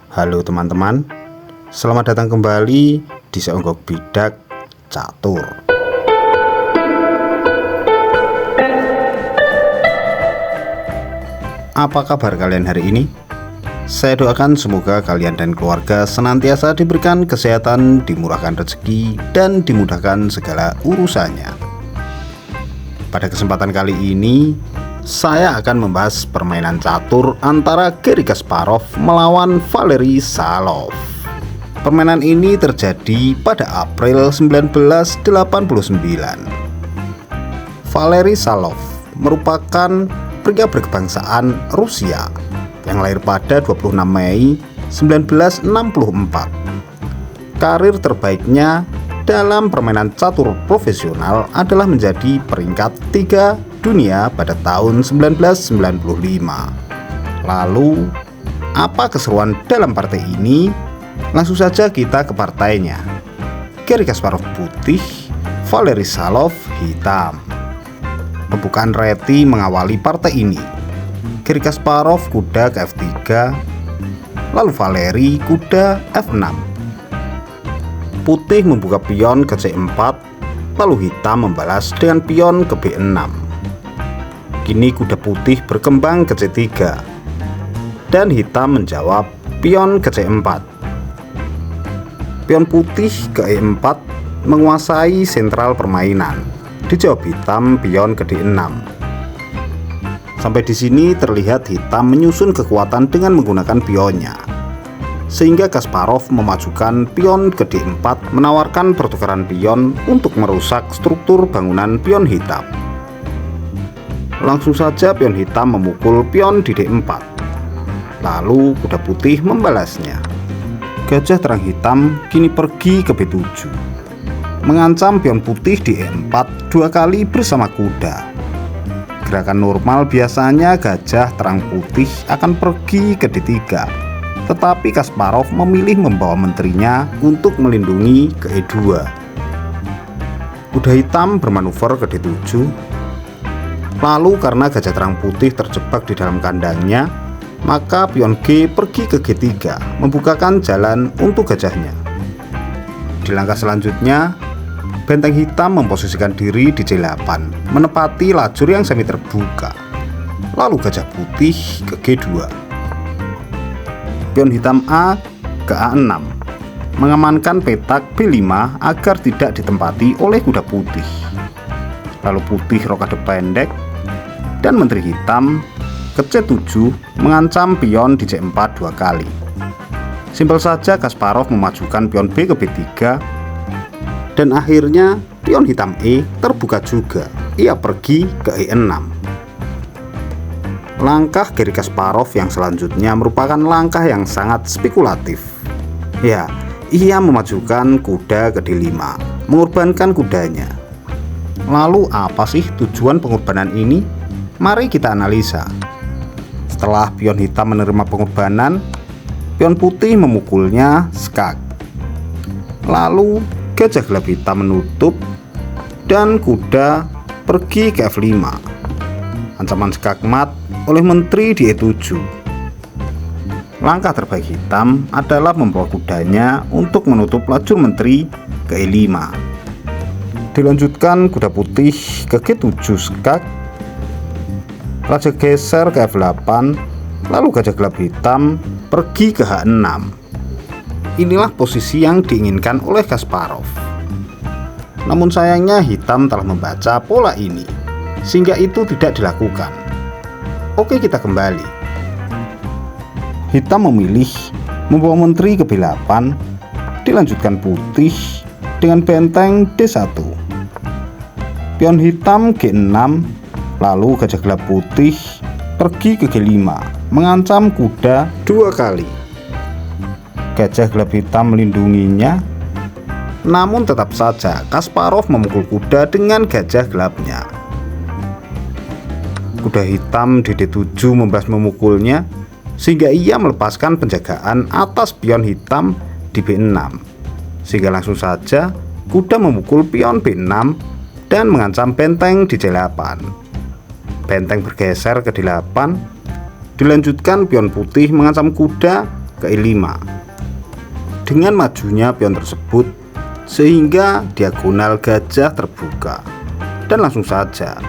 Halo teman-teman, selamat datang kembali di Seonggok Bidak Catur. Apa kabar kalian hari ini? Saya doakan semoga kalian dan keluarga senantiasa diberikan kesehatan, dimurahkan rezeki, dan dimudahkan segala urusannya. Pada kesempatan kali ini, saya akan membahas permainan catur antara Garry Kasparov melawan Valeri Salov. Permainan ini terjadi pada April 1989. Valeri Salov merupakan pria berkebangsaan Rusia yang lahir pada 26 Mei 1964. Karir terbaiknya dalam permainan catur profesional adalah menjadi peringkat 3 dunia pada tahun 1995. Lalu, apa keseruan dalam partai ini? Langsung saja kita ke partainya. Garry Kasparov putih, Valeri Salov hitam. Pembukaan reti mengawali partai ini. Garry Kasparov kuda ke F3, lalu Valeri kuda F6. Putih membuka pion ke C4, lalu hitam membalas dengan pion ke B6. Kini kuda putih berkembang ke C3 dan hitam menjawab pion ke C4. Pion putih ke E4 menguasai sentral permainan. Dijawab hitam pion ke D6. Sampai di sini terlihat hitam menyusun kekuatan dengan menggunakan pionnya, sehingga Kasparov memajukan pion ke D4 menawarkan pertukaran pion untuk merusak struktur bangunan pion hitam. Langsung saja pion hitam memukul pion di D4. Lalu kuda putih membalasnya. Gajah terang hitam kini pergi ke B7, mengancam pion putih di E4 2 kali bersama kuda. Gerakan normal biasanya gajah terang putih akan pergi ke D3, tetapi Kasparov memilih membawa menterinya untuk melindungi ke E2. Kuda hitam bermanuver ke D7. Lalu karena gajah terang putih terjebak di dalam kandangnya, maka pion G pergi ke G3, membukakan jalan untuk gajahnya. Di langkah selanjutnya, benteng hitam memposisikan diri di C8, menepati lajur yang semi terbuka. Lalu gajah putih ke G2. Pion hitam A ke A6, mengamankan petak B5 agar tidak ditempati oleh kuda putih. Lalu putih rokade pendek dan menteri hitam ke C7 mengancam pion di C4 2 kali. Simpel saja Kasparov memajukan pion B ke B3 dan akhirnya pion hitam E terbuka juga. Ia pergi ke E6. Langkah Garry Kasparov yang selanjutnya merupakan langkah yang sangat spekulatif. Ya, ia memajukan kuda ke D5, mengorbankan kudanya. Lalu apa sih tujuan pengorbanan ini? Mari kita analisa. Setelah pion hitam menerima pengorbanan, pion putih memukulnya skak. Lalu gajah gelap hitam menutup dan kuda pergi ke F5. Ancaman skak mat oleh menteri di E7. Langkah terbaik hitam adalah membawa kudanya untuk menutup lajur menteri ke E5. Dilanjutkan kuda putih ke G7 skak. Raja geser ke F8, lalu gajah gelap hitam pergi ke H6. Inilah posisi yang diinginkan oleh Kasparov. Namun sayangnya hitam telah membaca pola ini, sehingga itu tidak dilakukan. Oke, kita kembali. Hitam memilih membawa menteri ke B8, dilanjutkan putih dengan benteng D1. Pion hitam G6, lalu gajah gelap putih pergi ke G5, mengancam kuda 2 kali. Gajah gelap hitam melindunginya, namun tetap saja Kasparov memukul kuda dengan gajah gelapnya. Kuda hitam di D7 membalas memukulnya, sehingga ia melepaskan penjagaan atas pion hitam di B6, sehingga langsung saja kuda memukul pion B6 dan mengancam benteng di C8. Benteng bergeser ke D8. Dilanjutkan pion putih mengancam kuda ke E5. Dengan majunya pion tersebut, sehingga diagonal gajah terbuka, dan langsung saja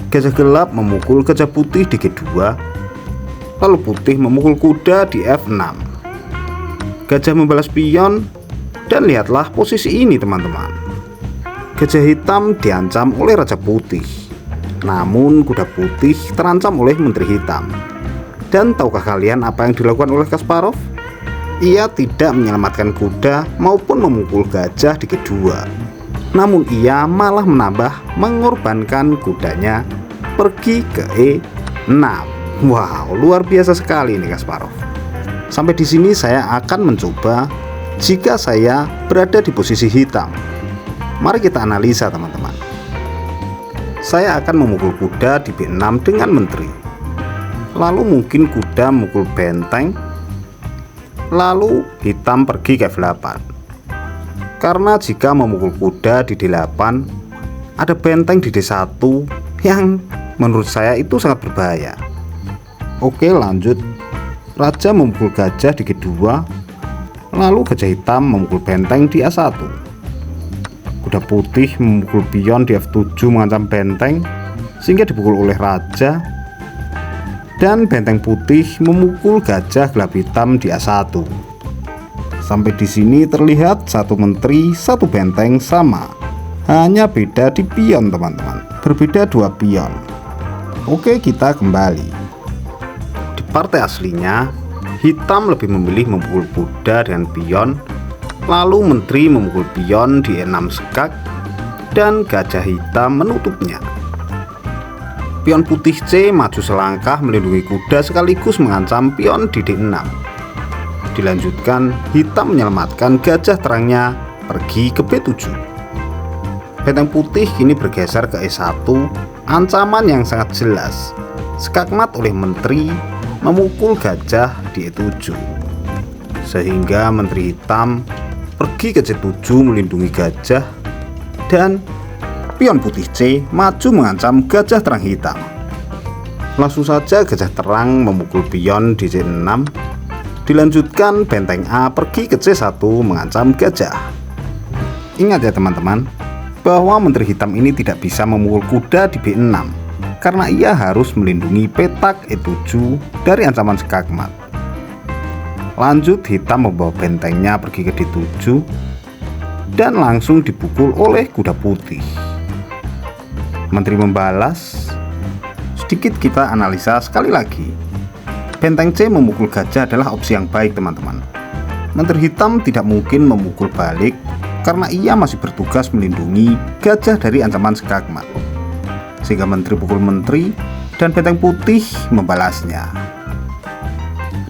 gajah gelap memukul gajah putih di G2, lalu putih memukul kuda di F6. Gajah membalas pion, dan lihatlah posisi ini teman-teman. Gajah hitam diancam oleh raja putih, namun kuda putih terancam oleh menteri hitam. Dan tahukah kalian apa yang dilakukan oleh Kasparov? Ia tidak menyelamatkan kuda maupun memukul gajah di kedua, namun ia malah menambah mengorbankan kudanya pergi ke E6. Wow, luar biasa sekali ini Kasparov. Sampai di sini saya akan mencoba jika saya berada di posisi hitam. Mari kita analisa teman-teman. Saya akan memukul kuda di B6 dengan menteri. Lalu mungkin kuda memukul benteng. Lalu hitam pergi ke F8. Karena jika memukul kuda di D8, ada benteng di D1 yang menurut saya itu sangat berbahaya. Oke, lanjut. Raja memukul gajah di G2, lalu gajah hitam memukul benteng di A1. Kuda putih memukul pion di F7 mengancam benteng sehingga dipukul oleh raja, dan benteng putih memukul gajah gelap hitam di A1. Sampai di sini terlihat satu menteri, satu benteng sama, hanya beda di pion teman-teman, berbeda 2 pion. Oke, kita kembali. Di partai aslinya, hitam lebih memilih memukul kuda dengan pion, lalu menteri memukul pion di E6 sekak, dan gajah hitam menutupnya. Pion putih C maju selangkah melindungi kuda sekaligus mengancam pion di D6. Dilanjutkan, hitam menyelamatkan gajah terangnya pergi ke B7. Benteng putih kini bergeser ke E1, ancaman yang sangat jelas. Skakmat oleh menteri memukul gajah di E7, sehingga menteri hitam pergi ke C7 melindungi gajah, dan pion putih C maju mengancam gajah terang hitam. Langsung saja gajah terang memukul pion di C6. Dilanjutkan benteng A pergi ke C1 mengancam gajah. Ingat ya teman-teman, bahwa menteri hitam ini tidak bisa memukul kuda di B6 karena ia harus melindungi petak E7 dari ancaman skakmat. Lanjut, hitam membawa bentengnya pergi ke D7 dan langsung dipukul oleh kuda putih. Menteri membalas. Sedikit kita analisa sekali lagi. Benteng C memukul gajah adalah opsi yang baik teman-teman. Menteri hitam tidak mungkin memukul balik karena ia masih bertugas melindungi gajah dari ancaman skakmat, sehingga menteri pukul menteri dan benteng putih membalasnya.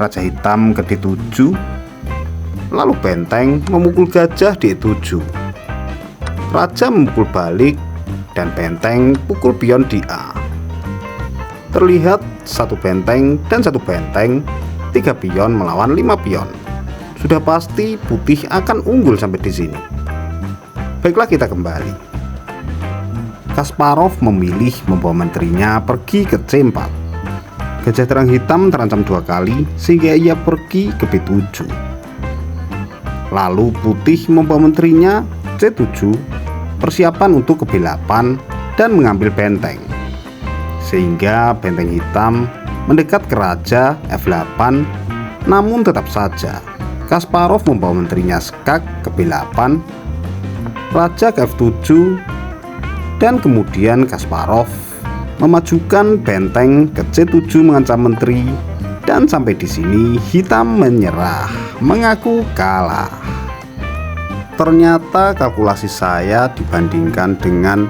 Raja hitam ke D7, lalu benteng memukul gajah di E7. Raja memukul balik dan benteng pukul pion di A. Terlihat satu benteng dan satu benteng, 3 pion melawan 5 pion. Sudah pasti putih akan unggul sampai di sini. Baiklah, kita kembali. Kasparov memilih membawa menterinya pergi ke C4. Gajah terang hitam terancam 2 kali sehingga ia pergi ke B7. Lalu putih membawa menterinya C7, persiapan untuk ke B8 dan mengambil benteng, sehingga benteng hitam mendekat ke raja F8. Namun tetap saja Kasparov membawa menterinya skak ke B8, raja ke F7, dan kemudian Kasparov memajukan benteng ke C7 mengancam menteri, dan sampai di sini hitam menyerah, mengaku kalah. Ternyata kalkulasi saya dibandingkan dengan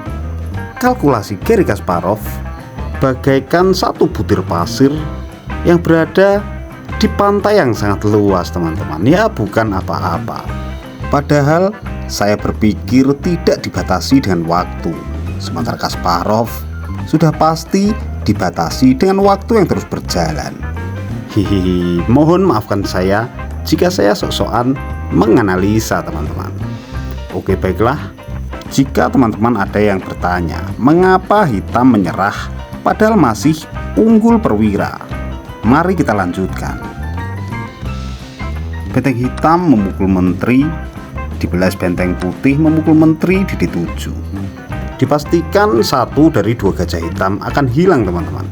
kalkulasi Garry Kasparov bagaikan satu butir pasir yang berada di pantai yang sangat luas teman-teman. Ya, bukan apa-apa. Padahal saya berpikir tidak dibatasi dengan waktu, sementara Kasparov sudah pasti dibatasi dengan waktu yang terus berjalan. Hihihi, mohon maafkan saya jika saya sok-sokan menganalisa teman-teman. Oke, baiklah. Jika teman-teman ada yang bertanya mengapa hitam menyerah padahal masih unggul perwira, mari kita lanjutkan. Benteng hitam memukul menteri, dibelas benteng putih memukul menteri di D7. Dipastikan satu dari dua gajah hitam akan hilang teman-teman.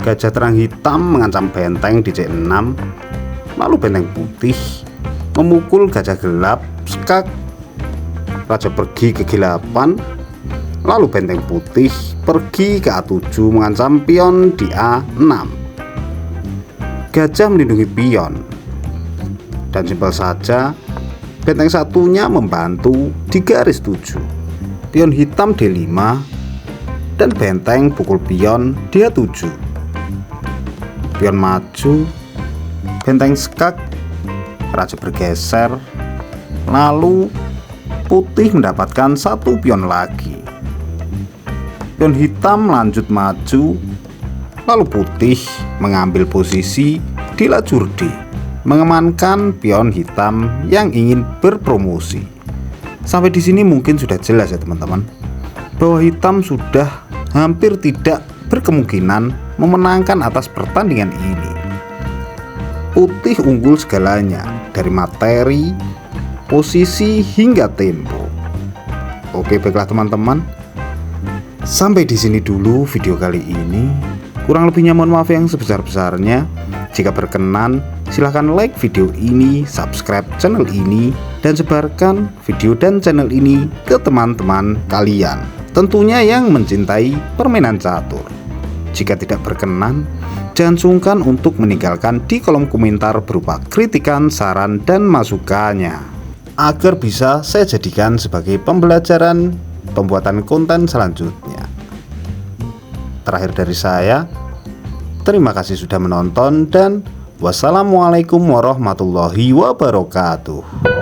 Gajah terang hitam mengancam benteng di C6, lalu benteng putih memukul gajah gelap skak, raja pergi ke G8, lalu benteng putih pergi ke A7 mengancam pion di A6. Gajah melindungi pion, dan simpel saja benteng satunya membantu di garis 7. Pion hitam D5 dan benteng pukul pion di A7. Pion maju, benteng skak, raja bergeser, lalu putih mendapatkan satu pion lagi. Pion hitam lanjut maju, lalu putih mengambil posisi di lajur D, mengamankan pion hitam yang ingin berpromosi. Sampai di sini mungkin sudah jelas ya teman-teman, bahwa hitam sudah hampir tidak berkemungkinan memenangkan atas pertandingan ini. Putih unggul segalanya, dari materi, posisi hingga tempo. Oke, baiklah teman-teman. Sampai di sini dulu video kali ini. Kurang lebihnya mohon maaf yang sebesar-besarnya. Jika berkenan, silahkan like video ini, subscribe channel ini, dan sebarkan video dan channel ini ke teman-teman kalian, tentunya yang mencintai permainan catur. Jika tidak berkenan, jangan sungkan untuk meninggalkan di kolom komentar berupa kritikan, saran, dan masukannya, agar bisa saya jadikan sebagai pembelajaran pembuatan konten selanjutnya. Terakhir dari saya, terima kasih sudah menonton dan wassalamualaikum warahmatullahi wabarakatuh.